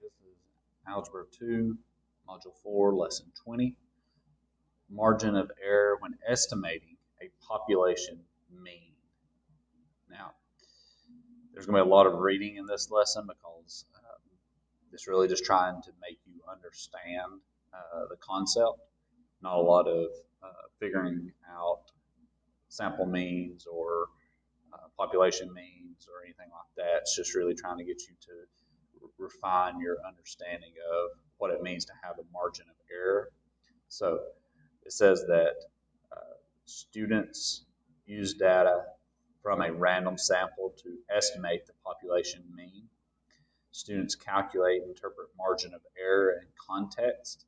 This is Algebra 2, Module 4, Lesson 20. Margin of error when estimating a population mean. Now, there's going to be a lot of reading in this lesson because it's really just trying to make you understand the concept, not a lot of figuring out sample means or population means or anything like that. It's just really trying to get you to refine your understanding of what it means to have a margin of error. So it says that students use data from a random sample to estimate the population mean. Students calculate and interpret margin of error in context.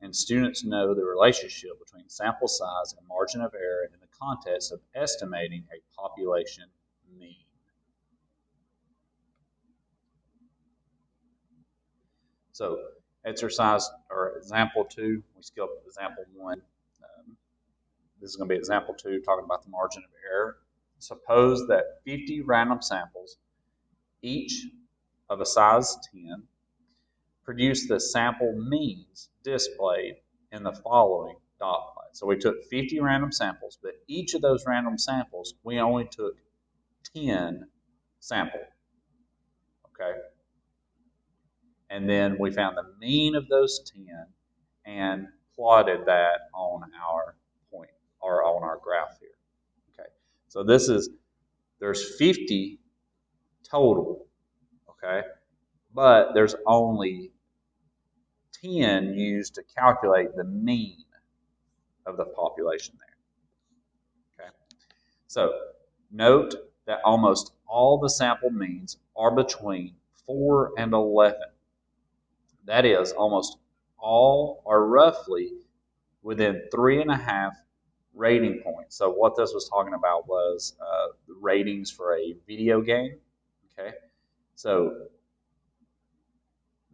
And students know the relationship between sample size and margin of error in the context of estimating a population mean. So exercise or example 2, we skipped example 1. This is going to be example 2, talking about the margin of error. Suppose that 50 random samples, each of a size 10, produce the sample means displayed in the following dot plot. So we took 50 random samples, but each of those random samples, we only took 10 sample. Okay? And then we found the mean of those 10 and plotted that on our point or on our graph here. Okay, so there's 50 total, okay, but there's only 10 used to calculate the mean of the population there. Okay, so note that almost all the sample means are between 4 and 11. That is, almost all are roughly within 3.5 rating points. So what this was talking about was the ratings for a video game. Okay, so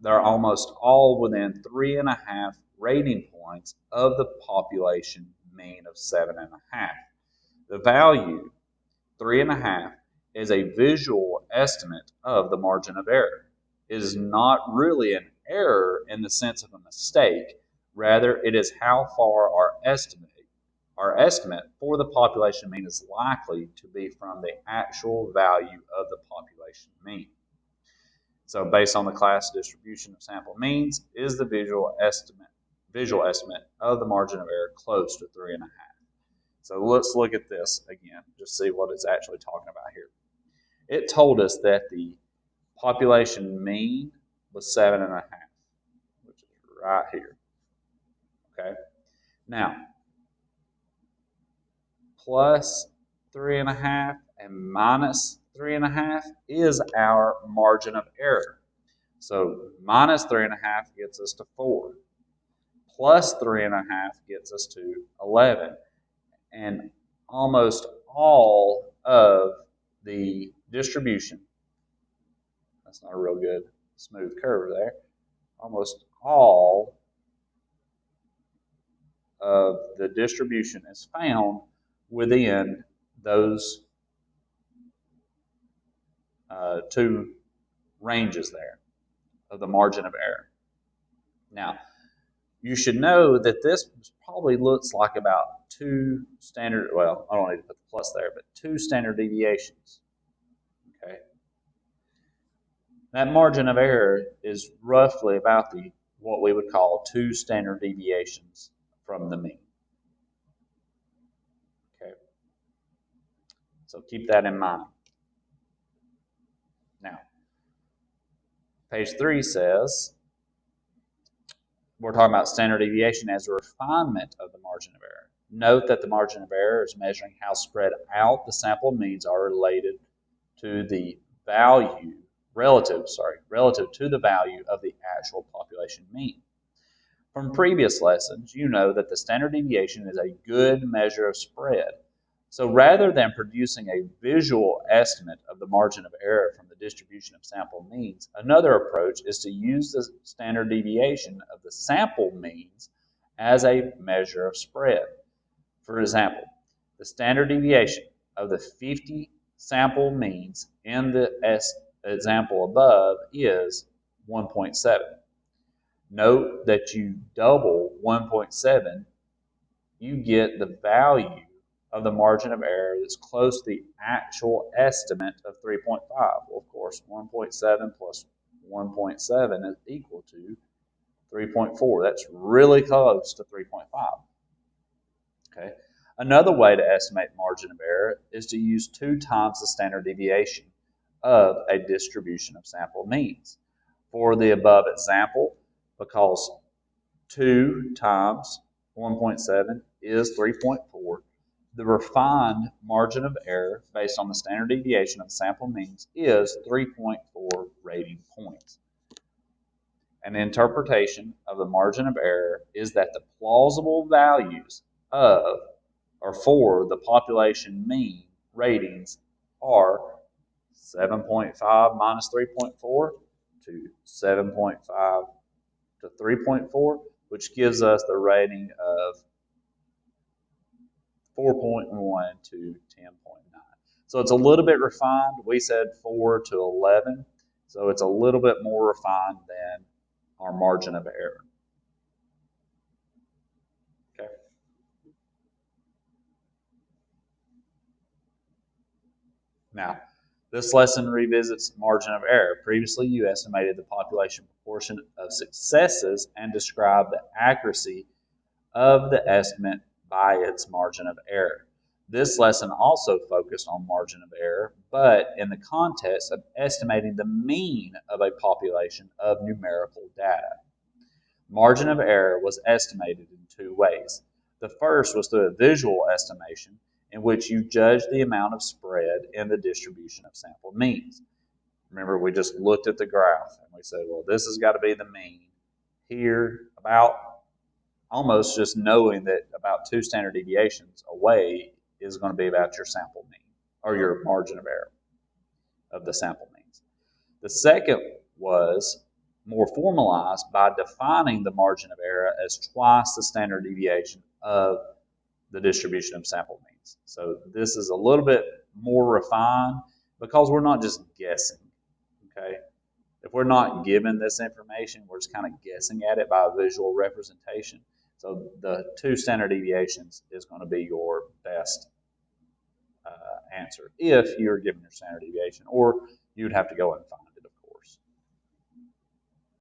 they're almost all within 3.5 rating points of the population mean of 7.5. The value 3.5 is a visual estimate of the margin of error. It is not really an error in the sense of a mistake. Rather, it is how far our estimate for the population mean is likely to be from the actual value of the population mean. So based on the class distribution of sample means, is the visual estimate of the margin of error close to 3.5. So let's look at this again, just see what it's actually talking about here. It told us that the population mean was 7.5, which is right here. Okay. Now, plus 3.5 and minus 3.5 is our margin of error. So minus 3.5 gets us to 4. Plus 3.5 gets us to 11. And almost all of the distribution, that's not a real good smooth curve there, almost all of the distribution is found within those two ranges there of the margin of error. Now, you should know that this probably looks like about 2 standard, well, I don't need to put the plus there, but 2 standard deviations. Okay. That margin of error is roughly about what we would call 2 standard deviations from the mean. Okay. So keep that in mind. Now, page 3 says, we're talking about standard deviation as a refinement of the margin of error. Note that the margin of error is measuring how spread out the sample means are related to the value, relative to the value of the actual population mean. From previous lessons, you know that the standard deviation is a good measure of spread. So rather than producing a visual estimate of the margin of error from the distribution of sample means, another approach is to use the standard deviation of the sample means as a measure of spread. For example, the standard deviation of the 50 sample means in the example above is 1.7. Note that you double 1.7, you get the value of the margin of error that's close to the actual estimate of 3.5. Well, of course, 1.7 plus 1.7 is equal to 3.4. That's really close to 3.5. Okay. Another way to estimate margin of error is to use 2 times the standard deviation of a distribution of sample means. For the above example, because 2 times 1.7 is 3.4, the refined margin of error based on the standard deviation of the sample means is 3.4 rating points. An interpretation of the margin of error is that the plausible values of or for the population mean ratings are 7.5 minus 3.4 to 7.5 to 3.4, which gives us the rating of 4.1 to 10.9. So it's a little bit refined. We said 4 to 11, so it's a little bit more refined than our margin of error. Okay. Now, this lesson revisits margin of error. Previously, you estimated the population proportion of successes and described the accuracy of the estimate by its margin of error. This lesson also focused on margin of error, but in the context of estimating the mean of a population of numerical data. Margin of error was estimated in 2 ways. The first was through a visual estimation, in which you judged the amount of spread in the distribution of sample means. Remember, we just looked at the graph and we said, well, this has got to be the mean here, about almost just knowing that about 2 standard deviations away is going to be about your sample mean or your margin of error of the sample means. The second was more formalized by defining the margin of error as twice the standard deviation of the distribution of sample means. So this is a little bit more refined because we're not just guessing, okay? If we're not given this information, we're just kind of guessing at it by a visual representation. So the 2 standard deviations is going to be your best answer if you're given your standard deviation, or you'd have to go and find